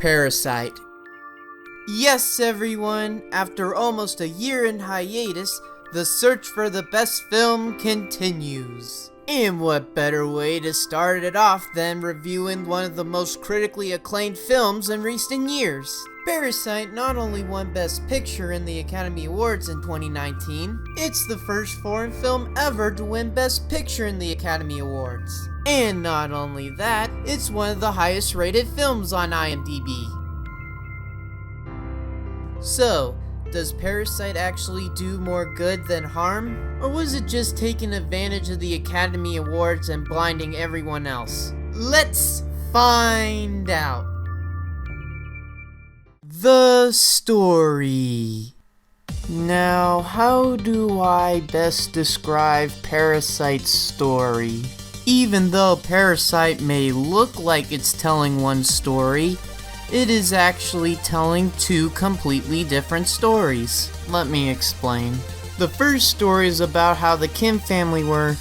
Parasite. Yes, everyone, after almost a year in hiatus, the search for the best film continues. And what better way to start it off than reviewing one of the most critically acclaimed films in recent years. Parasite not only won Best Picture in the Academy Awards in 2019, it's the first foreign film ever to win Best Picture in the Academy Awards. And not only that, it's one of the highest rated films on IMDb. So, does Parasite actually do more good than harm? Or was it just taking advantage of the Academy Awards and blinding everyone else? Let's find out. The story. Now, how do I best describe Parasite's story? Even though Parasite may look like it's telling one story, it is actually telling two completely different stories. Let me explain. The first story is about how the Kim family were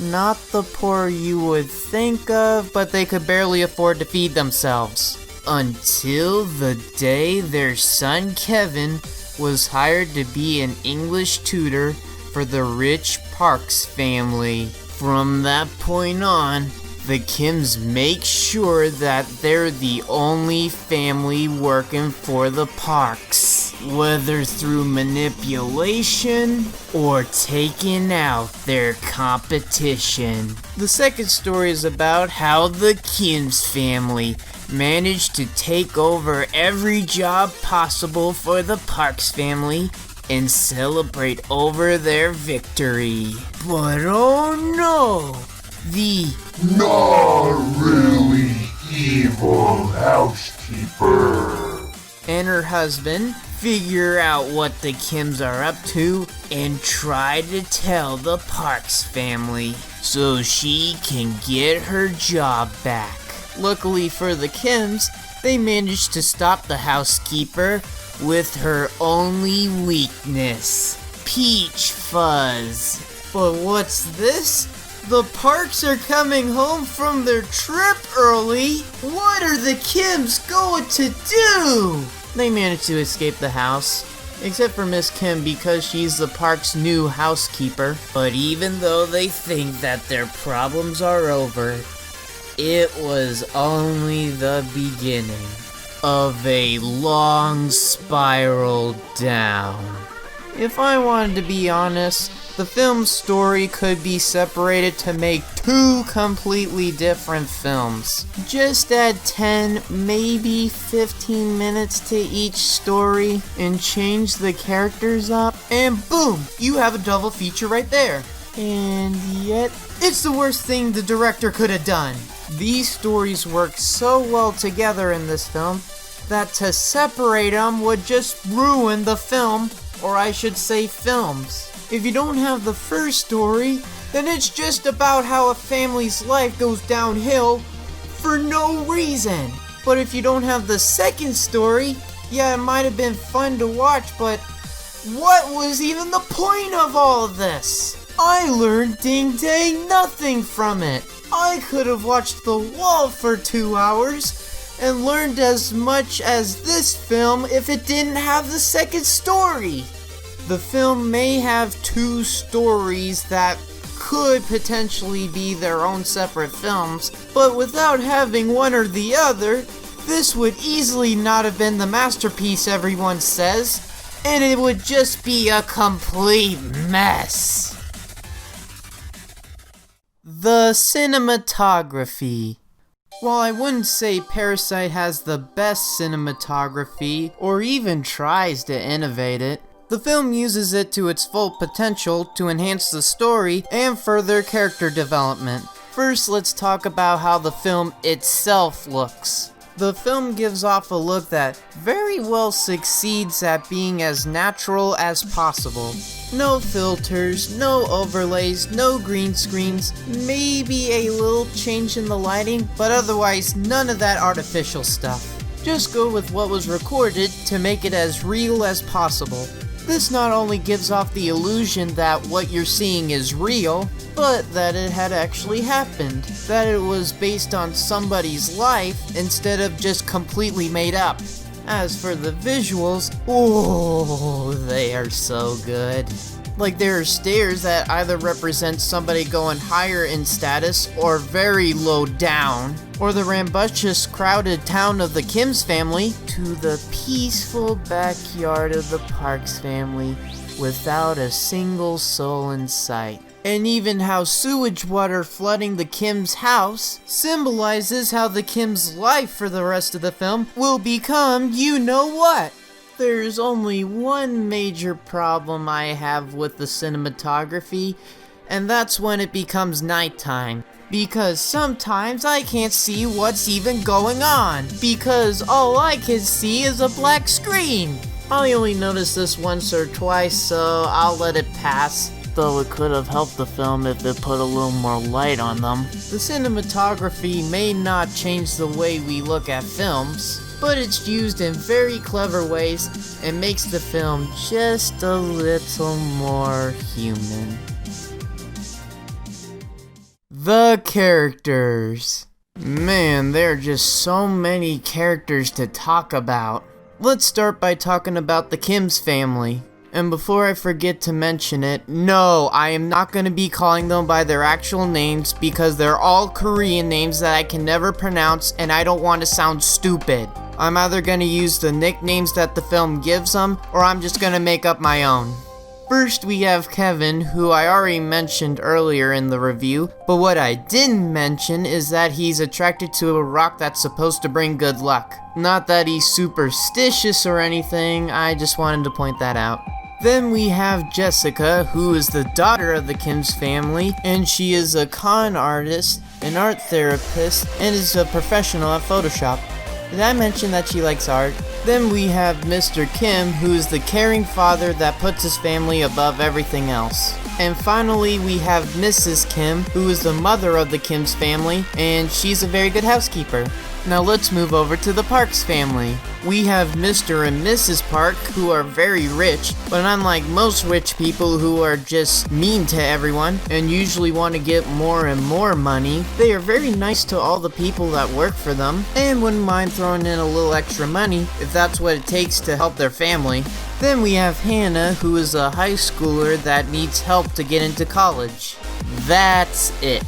not the poor you would think of, but they could barely afford to feed themselves. Until the day their son Kevin was hired to be an English tutor for the rich Parks family. From that point on, the Kims make sure that they're the only family working for the Parks, whether through manipulation or taking out their competition. The second story is about how the Kims family managed to take over every job possible for the Parks family and celebrate over their victory. But oh no! The not really evil housekeeper and her husband figure out what the Kims are up to and try to tell the Parks family so she can get her job back. Luckily for the Kims, they managed to stop the housekeeper with her only weakness, peach fuzz. But what's this? The Parks are coming home from their trip early? What are the Kims going to do? They managed to escape the house, except for Miss Kim because she's the Parks' new housekeeper. But even though they think that their problems are over, it was only the beginning of a long spiral down. If I wanted to be honest, the film's story could be separated to make two completely different films. Just add 10, maybe 15 minutes to each story and change the characters up, and boom, you have a double feature right there. And yet, it's the worst thing the director could have done. These stories work so well together in this film that to separate them would just ruin the film, or I should say films. If you don't have the first story, then it's just about how a family's life goes downhill for no reason. But if you don't have the second story, yeah, it might have been fun to watch, but what was even the point of all of this? I learned ding dang nothing from it. I could have watched The Wall for 2 hours and learned as much as this film if it didn't have the second story. The film may have two stories that could potentially be their own separate films, but without having one or the other, this would easily not have been the masterpiece everyone says, and it would just be a complete mess. The cinematography. While I wouldn't say Parasite has the best cinematography, or even tries to innovate it, the film uses it to its full potential to enhance the story and further character development. First, let's talk about how the film itself looks. The film gives off a look that very well succeeds at being as natural as possible. No filters, no overlays, no green screens, maybe a little change in the lighting, but otherwise none of that artificial stuff. Just go with what was recorded to make it as real as possible. This not only gives off the illusion that what you're seeing is real, but that it had actually happened. That it was based on somebody's life instead of just completely made up. As for the visuals, oh, they are so good. Like there are stairs that either represent somebody going higher in status or very low down, or the rambunctious crowded town of the Kim's family to the peaceful backyard of the Parks family without a single soul in sight. And even how sewage water flooding the Kim's house symbolizes how the Kim's life for the rest of the film will become you know what. There's only one major problem I have with the cinematography, and that's when it becomes nighttime. Because sometimes I can't see what's even going on, because all I can see is a black screen. I only noticed this once or twice, so I'll let it pass. Though it could have helped the film if it put a little more light on them. The cinematography may not change the way we look at films, but it's used in very clever ways and makes the film just a little more human. The characters. Man, there are just so many characters to talk about. Let's start by talking about the Kim's family. And before I forget to mention it, no, I am not going to be calling them by their actual names because they're all Korean names that I can never pronounce and I don't want to sound stupid. I'm either going to use the nicknames that the film gives them or I'm just going to make up my own. First we have Kevin, who I already mentioned earlier in the review, but what I didn't mention is that he's attracted to a rock that's supposed to bring good luck. Not that he's superstitious or anything, I just wanted to point that out. Then we have Jessica, who is the daughter of the Kim's family, and she is a con artist, an art therapist, and is a professional at Photoshop. Did I mention that she likes art? Then we have Mr. Kim, who is the caring father that puts his family above everything else. And finally, we have Mrs. Kim, who is the mother of the Kim's family, and she's a very good housekeeper. Now let's move over to the Parks family. We have Mr. and Mrs. Park, who are very rich, but unlike most rich people who are just mean to everyone and usually want to get more and more money, they are very nice to all the people that work for them and wouldn't mind throwing in a little extra money if that's what it takes to help their family. Then we have Hannah, who is a high schooler that needs help to get into college. That's it.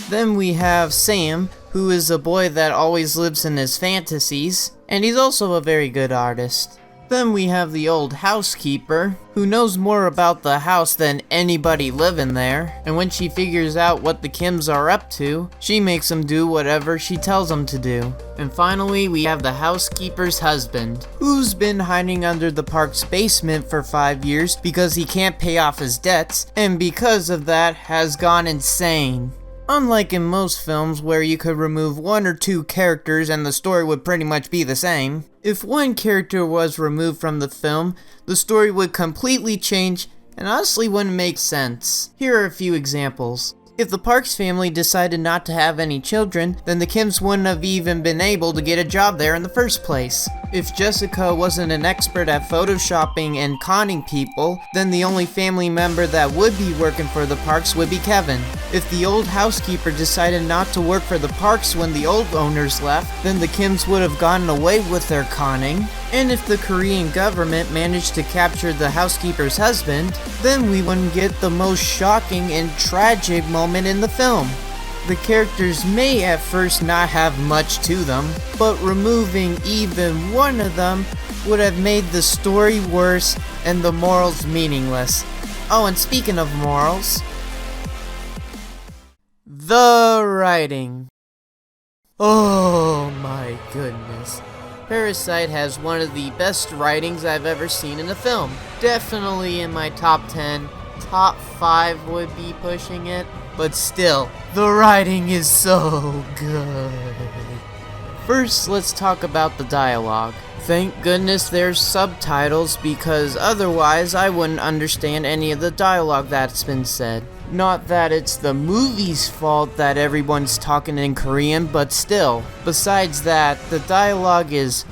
Then we have Sam, who is a boy that always lives in his fantasies, and he's also a very good artist. Then we have the old housekeeper, who knows more about the house than anybody living there, and when she figures out what the Kims are up to, she makes them do whatever she tells them to do. And finally, we have the housekeeper's husband, who's been hiding under the park's basement for 5 years because he can't pay off his debts, and because of that has gone insane. Unlike in most films where you could remove 1 or 2 characters and the story would pretty much be the same, if one character was removed from the film, the story would completely change and honestly wouldn't make sense. Here are a few examples. If the Parks family decided not to have any children, then the Kims wouldn't have even been able to get a job there in the first place. If Jessica wasn't an expert at photoshopping and conning people, then the only family member that would be working for the Parks would be Kevin. If the old housekeeper decided not to work for the Parks when the old owners left, then the Kims would have gotten away with their conning. And if the Korean government managed to capture the housekeeper's husband, then we wouldn't get the most shocking and tragic moment in the film. The characters may at first not have much to them, but removing even one of them would have made the story worse and the morals meaningless. Oh, and speaking of morals, the writing. Oh my goodness. Parasite has one of the best writings I've ever seen in a film. Definitely in my top 10. Top 5 would be pushing it. But still, the writing is so good. First, let's talk about the dialogue. Thank goodness there's subtitles because otherwise I wouldn't understand any of the dialogue that's been said. Not that it's the movie's fault that everyone's talking in Korean, but still. Besides that, the dialogue is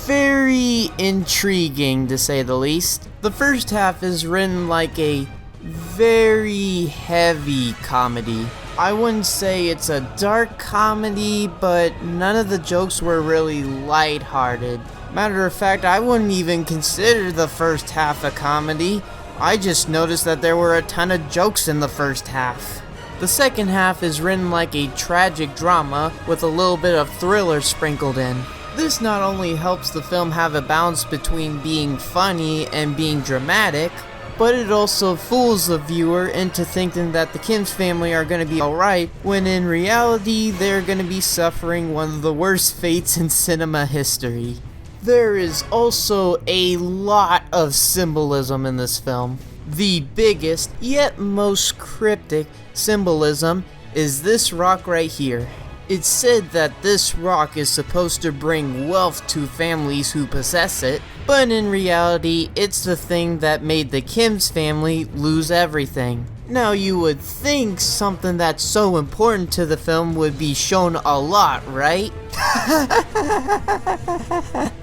very intriguing to say the least. The first half is written like a very heavy comedy. I wouldn't say it's a dark comedy, but none of the jokes were really lighthearted. Matter of fact, I wouldn't even consider the first half a comedy. I just noticed that there were a ton of jokes in the first half. The second half is written like a tragic drama with a little bit of thriller sprinkled in. This not only helps the film have a balance between being funny and being dramatic, but it also fools the viewer into thinking that the Kim's family are going to be alright, when in reality they're going to be suffering one of the worst fates in cinema history. There is also a lot of symbolism in this film. The biggest, yet most cryptic, symbolism is this rock right here. It's said that this rock is supposed to bring wealth to families who possess it, but in reality, it's the thing that made the Kim's family lose everything. Now you would think something that's so important to the film would be shown a lot, right?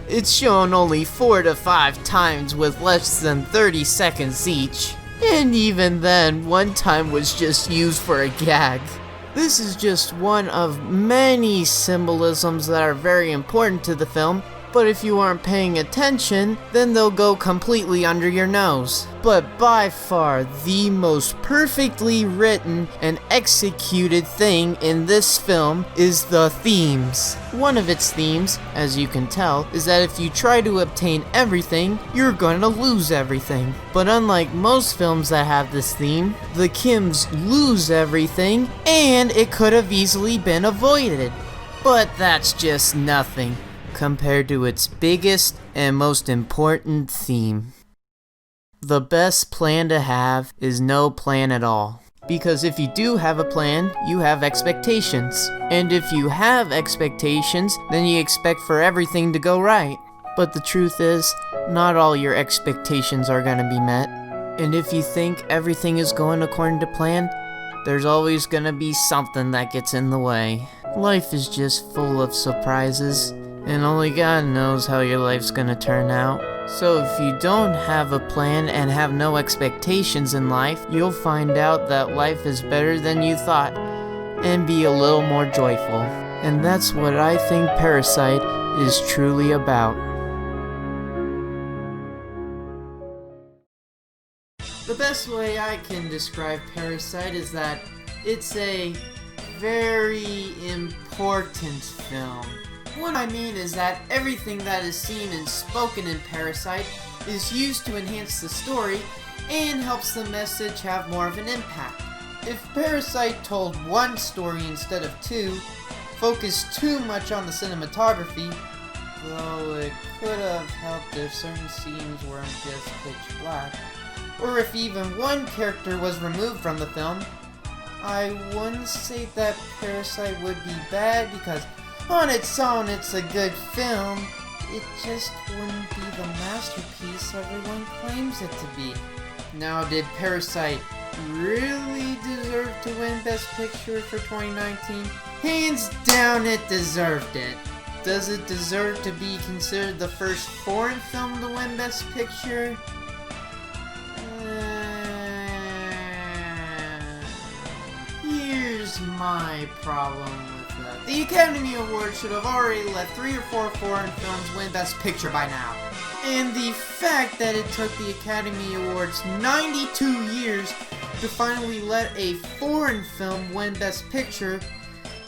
It's shown only 4 to 5 times with less than 30 seconds each. And even then, one time was just used for a gag. This is just one of many symbolisms that are very important to the film, but if you aren't paying attention, then they'll go completely under your nose. But by far, the most perfectly written and executed thing in this film is the themes. One of its themes, as you can tell, is that if you try to obtain everything, you're going to lose everything. But unlike most films that have this theme, the Kims lose everything, and it could have easily been avoided. But that's just nothing compared to its biggest and most important theme. The best plan to have is no plan at all. Because if you do have a plan, you have expectations. And if you have expectations, then you expect for everything to go right. But the truth is, not all your expectations are gonna be met. And if you think everything is going according to plan, there's always gonna be something that gets in the way. Life is just full of surprises, and only God knows how your life's gonna turn out. So if you don't have a plan and have no expectations in life, you'll find out that life is better than you thought, and be a little more joyful. And that's what I think Parasite is truly about. The best way I can describe Parasite is that it's a very important film. What I mean is that everything that is seen and spoken in Parasite is used to enhance the story and helps the message have more of an impact. If Parasite told one story instead of two, focused too much on the cinematography, though it could have helped if certain scenes weren't just pitch black, or if even one character was removed from the film, I wouldn't say that Parasite would be bad, because on its own, it's a good film. It just wouldn't be the masterpiece everyone claims it to be. Now, did Parasite really deserve to win Best Picture for 2019? Hands down, it deserved it. Does it deserve to be considered the first foreign film to win Best Picture? Here's my problem with that. The Academy Awards should have already let 3 or 4 foreign films win Best Picture by now. And the fact that it took the Academy Awards 92 years to finally let a foreign film win Best Picture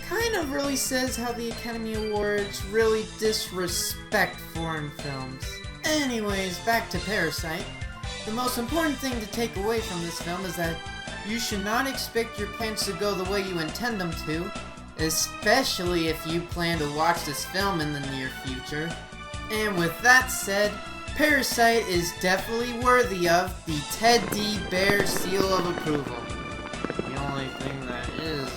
kind of really says how the Academy Awards really disrespect foreign films. Anyways, back to Parasite. The most important thing to take away from this film is that you should not expect your plans to go the way you intend them to, especially if you plan to watch this film in the near future. And with that said, Parasite is definitely worthy of the Ted D. Bear seal of approval. The only thing that is